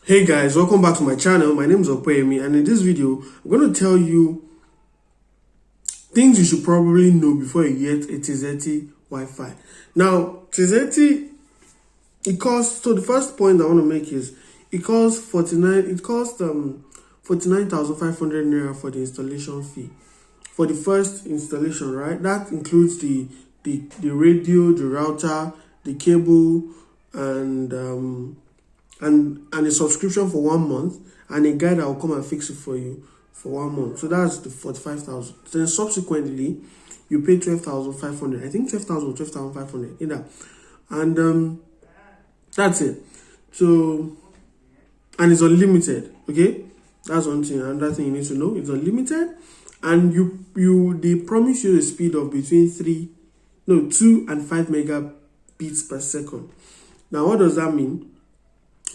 Hey guys, welcome back to my channel. My name is Opeyemi, and in this video I'm going to tell you things you should probably know before you get a Tizetti Wi-Fi. Now Tizetti, it costs, so the first point I want to make is it costs 49,500 naira for the installation fee for the first installation, right? That includes the radio, the router, the cable, and a subscription for 1 month, and a guy that will come and fix it for you for 1 month. So that's the 45,000. Then subsequently you pay 12,500. I think 12,000 or 12,500 in that, and that's it. So, and it's unlimited. Okay, that's one thing. Another thing you need to know: it's unlimited, and they promise you a speed of between 2 and 5 megabits per second. Now, what does that mean?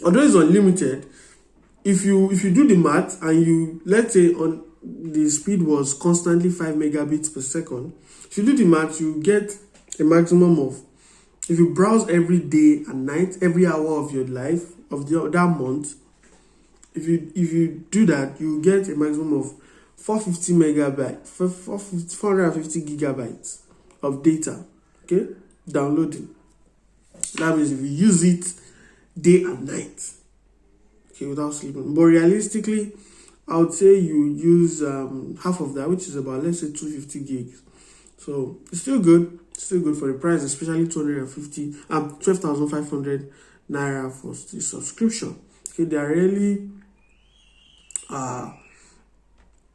Although it's unlimited, if you do the math and you, let's say, on the speed was constantly 5 megabits per second, if you do the math, you get a maximum of, if you browse every day and night, every hour of your life of that month, if you do that, you get a maximum of 450 megabytes, 450 gigabytes of data. Okay, downloading. That means if you use it day and night, okay, without sleeping. But realistically, I would say you use half of that, which is about, let's say, 250 gigs. So it's still good. Still good for the price, especially 12,500 naira for the subscription. Okay, there are really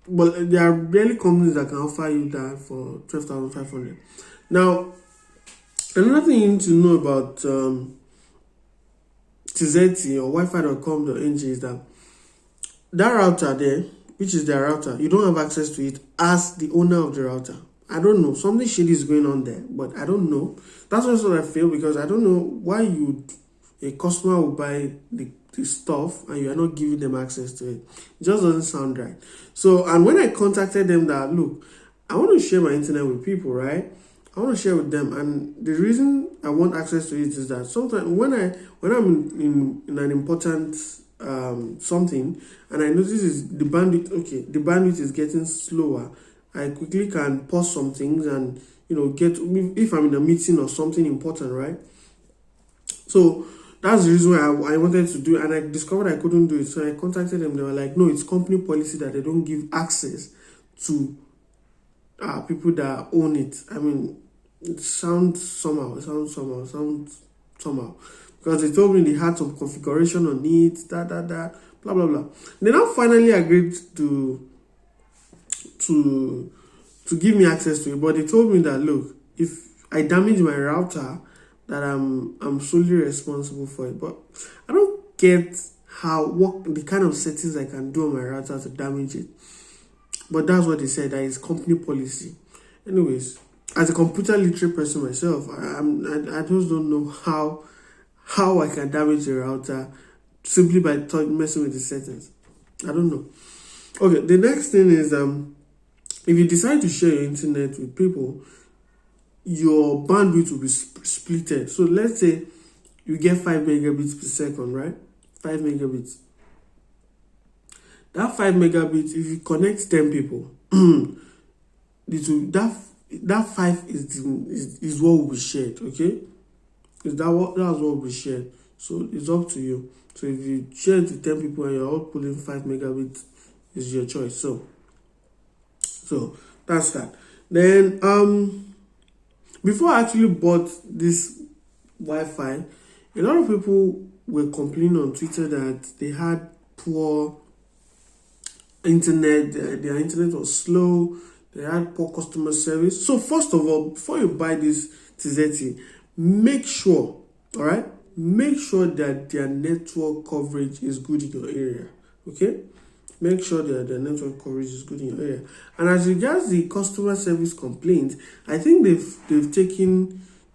there are barely companies that can offer you that for 12,500. Now, another thing you need to know about Tizetti or Wi-Fi.com.ng is that router there, which is their router, you don't have access to it as the owner of the router. I don't know, something shady is going on there, but I don't know. That's also what I feel, because I don't know why a customer will buy the stuff and you are not giving them access to it. It just doesn't sound right. So, and when I contacted them that, look, I want to share my internet with people, right? I want to share with them, and the reason I want access to it is that sometimes when I'm in an important something, and I notice is the bandwidth is getting slower, I quickly can pause some things and get, if I'm in a meeting or something important, right? So that's the reason why I wanted to do it, and I discovered I couldn't do it. So I contacted them. They were like, no, it's company policy that they don't give access to people that own it. I mean, it sounds somehow, because they told me they had some configuration on it, blah blah blah. They now finally agreed to give me access to it, but they told me that, look, if I damage my router, that I'm solely responsible for it. But I don't get what the kind of settings I can do on my router to damage it. But that's what they said, that is company policy. Anyways, as a computer literate person myself, I just don't know how I can damage a router simply by messing with the settings. I don't know. Okay, the next thing is if you decide to share your internet with people, your bandwidth will be splitted. So let's say you get 5 megabits per second, right? 5 megabits. That 5 megabits, if you connect 10 people, that 5 is what will be shared, okay? That's what will be shared. So it's up to you. So if you share it to 10 people and you're all pulling 5 megabits, is your choice. So that's that. Then before I actually bought this Wi-Fi, a lot of people were complaining on Twitter that they had poor internet, their internet was slow, they had poor customer service. So first of all, before you buy this Tizetti, make sure that their network coverage is good in your area. Okay, make sure that the network coverage is good in your area. And as regards the customer service complaints, I think they've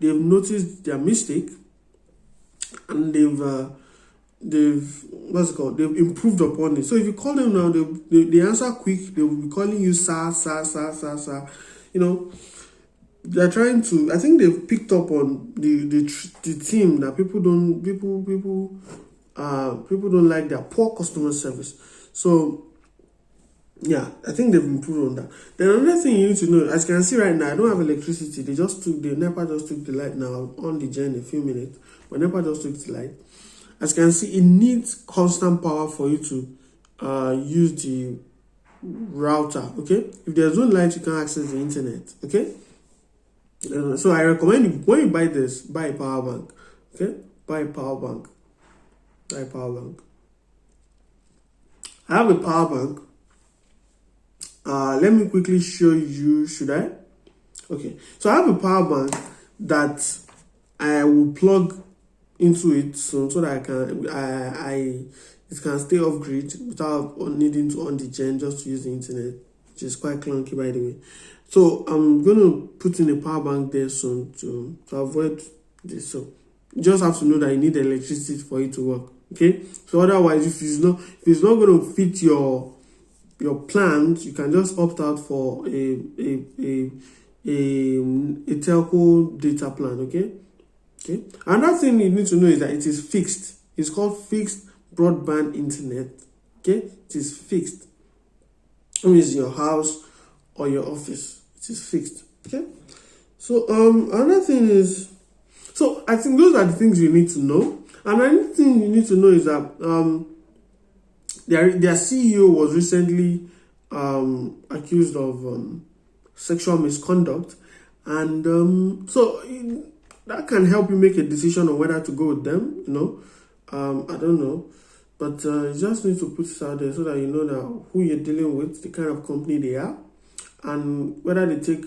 noticed their mistake, and they've improved upon it. So if you call them now, they answer quick. They will be calling you sir. They're trying to, I think they've picked up on the theme that people People don't like their poor customer service. So yeah, I think they've improved on that. Then another thing you need to know, as you can see right now, I don't have electricity. The NEPA just took the light now on the gen in a few minutes, but NEPA just took the light. As you can see, it needs constant power for you to use the router. Okay, if there's no light, you can't access the internet. Okay, so I recommend you, when you buy this, buy a power bank. Okay, buy a power bank. Buy a power bank. I have a power bank. Let me quickly show you. Should I? Okay, so I have a power bank that I will plug into it so that I can it can stay off grid without needing to on the gen just to use the internet, which is quite clunky by the way. So I'm gonna put in a power bank there soon to avoid this. So you just have to know that you need electricity for it to work. Okay, so otherwise if it's not going to fit your plans, you can just opt out for a telco data plan. Okay. Another thing you need to know is that it is fixed. It's called fixed broadband internet. Okay, it is fixed. Whether it's your house or your office, it is fixed. Okay. So another thing is, so I think those are the things you need to know. And another thing you need to know is that their CEO was recently accused of sexual misconduct, and so that can help you make a decision on whether to go with them. I don't know, but you just need to put it out there so that you know that who you're dealing with, the kind of company they are, and whether they take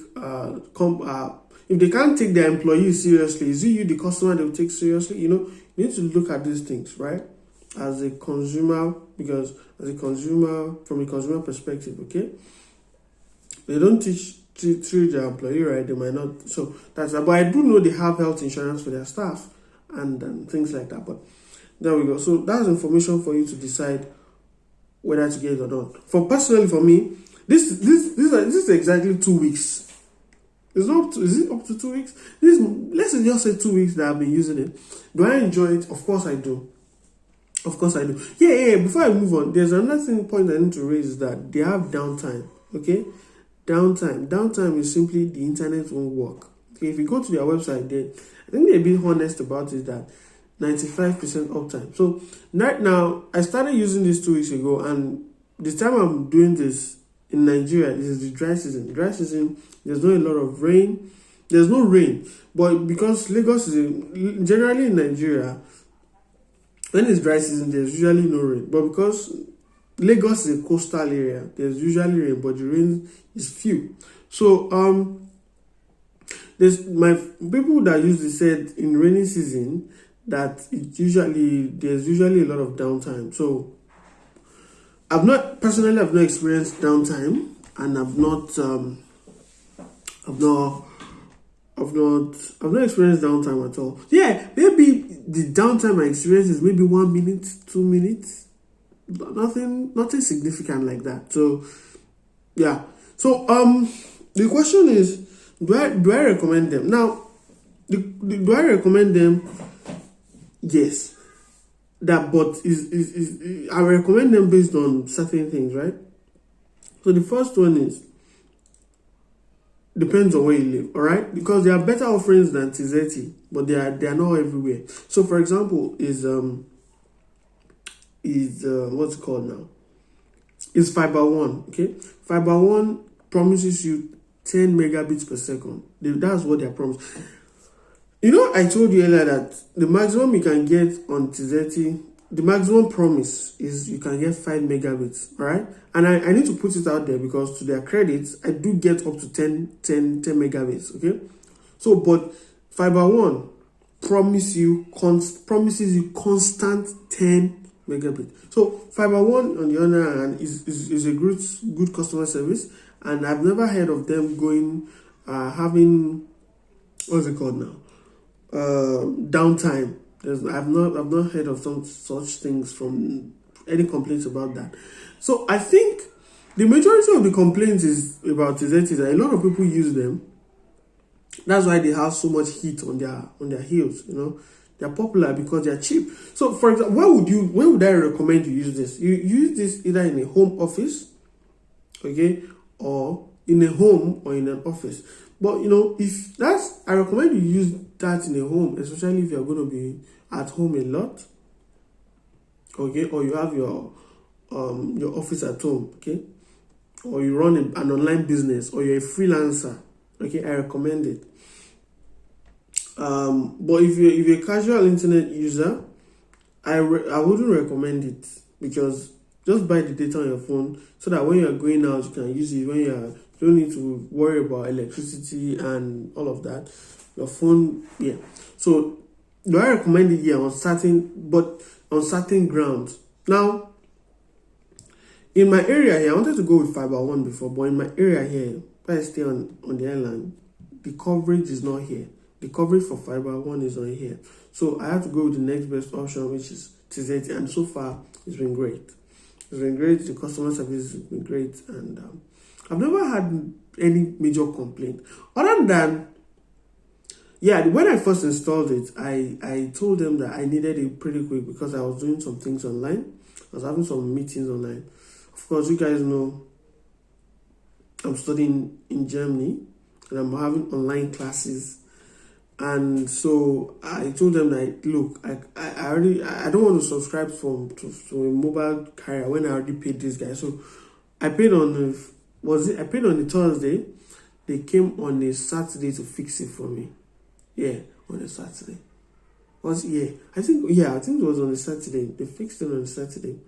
if they can't take their employees seriously, is it you, the customer, they will take seriously? You need to look at these things, right? As a consumer, because from a consumer perspective, okay, they don't treat their employee right. They might not. So that's. But I do know they have health insurance for their staff and things like that. But there we go. So that's information for you to decide whether to get it or not. Personally, for me, this is exactly 2 weeks. Is it up to 2 weeks? Let's just say 2 weeks that I've been using it. Do I enjoy it? Of course I do. Yeah. Before I move on, there's another point I need to raise, is that they have downtime. Okay, downtime is simply the internet won't work. Okay, if you go to their website, I think they're being honest about it, that 95% uptime. So right now, I started using this 2 weeks ago, and the time I'm doing this in Nigeria, this is the dry season. There's not a lot of rain. There's no rain, but because Lagos is generally in Nigeria, when it's dry season, there's usually no rain. But because Lagos is a coastal area, there's usually rain, but the rain is few. So there's my people that usually said in rainy season that there's usually a lot of downtime. So I've not experienced downtime, and I've not experienced downtime at all. Yeah, maybe the downtime I experience is maybe 1 minute, 2 minutes, nothing significant like that. So yeah. So the question is, do I recommend them? Now, do I recommend them? Yes. But I recommend them based on certain things, right? So the first one is, depends on where you live, all right? Because there are better offerings than Tizetti, but they are not everywhere. So for example, is what's it called now? Is Fiber One, okay? Fiber One promises you 10 megabits per second. That's what they promise. I told you earlier that the maximum you can get on Tizetti, the maximum promise is you can get 5 megabits, all right? And I need to put it out there because to their credits, I do get up to 10 megabits, okay? So, but Fiber One promises you constant 10 megabits. So, Fiber One, on the other hand, is a good customer service, and I've never heard of them having, what's it called now? Downtime. I've not heard of some such things from any complaints about that. So I think the majority of the complaints is about Tizetti, that a lot of people use them. That's why they have so much heat on their heels. They're popular because they're cheap. So for example, when would I recommend you use this? You use this either in a home office, okay, or in a home or in an office. But if that's, I recommend you use that in a home, especially if you're going to be at home a lot, okay, or you have your office at home, okay, or you run an online business, or you're a freelancer, okay, I recommend it. But if you're a casual internet user, I wouldn't recommend it, because just buy the data on your phone so that when you're going out, you can use it. You don't need to worry about electricity and all of that. Your phone, yeah. So do I recommend it? Yeah, on certain grounds. Now, in my area here, I wanted to go with fiber one before, but in my area here, where I stay on the island, the coverage is not here. The coverage for fiber one is not here. So I have to go with the next best option, which is Tizetti, and so far it's been great. It's been great. The customer service has been great, and I've never had any major complaint. Other than, when I first installed it, I told them that I needed it pretty quick because I was doing some things online. I was having some meetings online. Of course, you guys know I'm studying in Germany and I'm having online classes. And so I told them that, look, I don't want to subscribe to a mobile carrier when I already paid this guy. So I paid on I paid on a Thursday. They came on a Saturday to fix it for me. Yeah, on a Saturday. I think it was on a Saturday. They fixed it on a Saturday.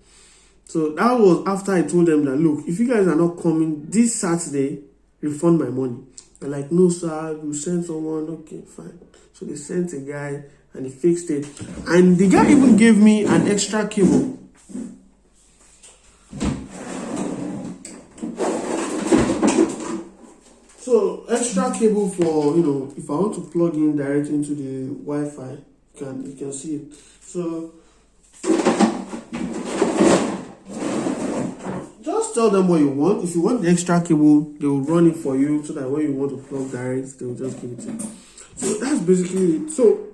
So that was after I told them that, look, if you guys are not coming this Saturday, refund my money. They're like, no, sir, you send someone. Okay, fine. So they sent a guy and he fixed it. And the guy even gave me an extra cable. So extra cable for, if I want to plug in directly into the Wi-Fi, you can see it. So just tell them what you want. If you want the extra cable, they will run it for you so that when you want to plug direct, they will just give it to you. So that's basically it. So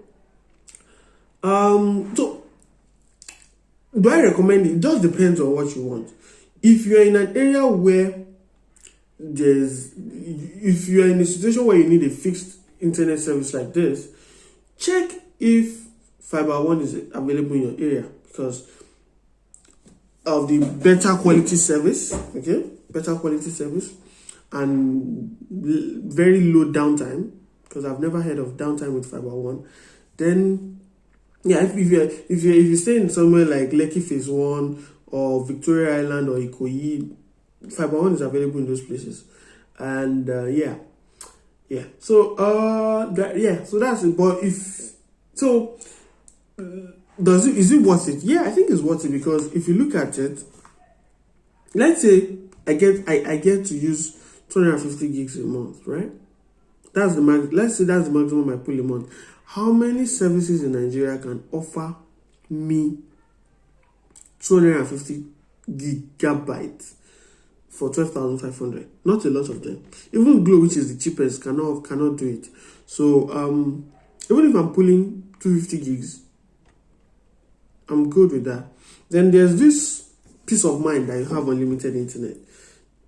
do I recommend it? It just depends on what you want. If you're in an area where if you're in a situation where you need a fixed internet service like this, check if fiber one is available in your area, because of the better quality service, and very low downtime, because I've never heard of downtime with fiber one. Then if you stay in somewhere like Lekki Phase 1 or Victoria Island or Ikoyi, fiber one is available in those places. And so that's it. But is it worth it? Yeah, I think it's worth it, because if you look at it, let's say I get to use 250 gigs a month, right? That's the let's say that's the maximum I pull a month. How many services in Nigeria can offer me 250 gigabytes for 12,500? Not a lot of them. Even Glow, which is the cheapest, cannot do it. So even if I'm pulling 250 gigs, I'm good with that. Then there's this peace of mind that you have unlimited internet,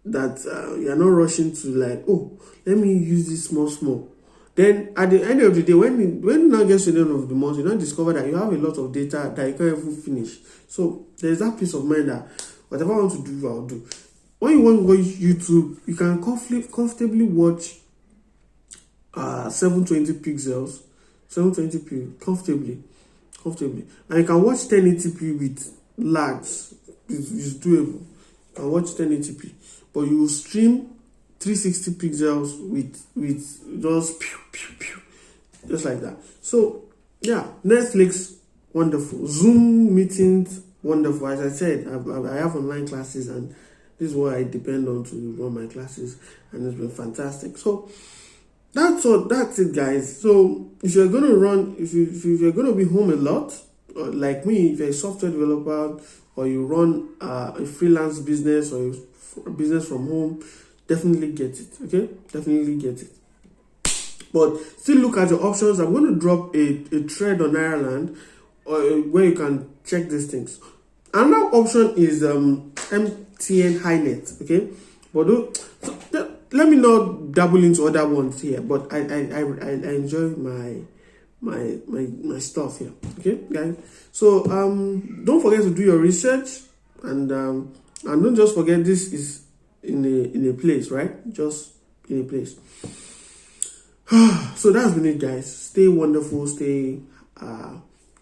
that you're not rushing to like, oh, let me use this small. Then at the end of the day, when you now get to the end of the month, you now discover that you have a lot of data that you can't even finish. So there's that peace of mind that whatever I want to do, I'll do. When you want to watch YouTube, you can comfortably watch 720 pixels, 720p comfortably, and you can watch 1080p with lags. It's doable. You can watch 1080p, but you will stream 360 pixels with just just like that. So yeah, Netflix, wonderful. Zoom meetings, wonderful. As I said, I have online classes, and this is what I depend on to run my classes, and it's been fantastic. So that's it, guys. So if you're gonna if you're gonna be home a lot, like me, if you're a software developer or you run a freelance business or a business from home, definitely get it. Okay, definitely get it. But still look at your options. I'm going to drop a thread on Ireland where you can check these things. Another option is MTN HiNet, okay? But let me not dabble into other ones here, but I enjoy my stuff here, okay, guys? So don't forget to do your research, and don't just forget this is in a place, right? Just in a place. So that's been it, guys. Stay wonderful.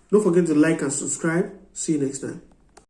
Don't forget to like and subscribe. See you next time.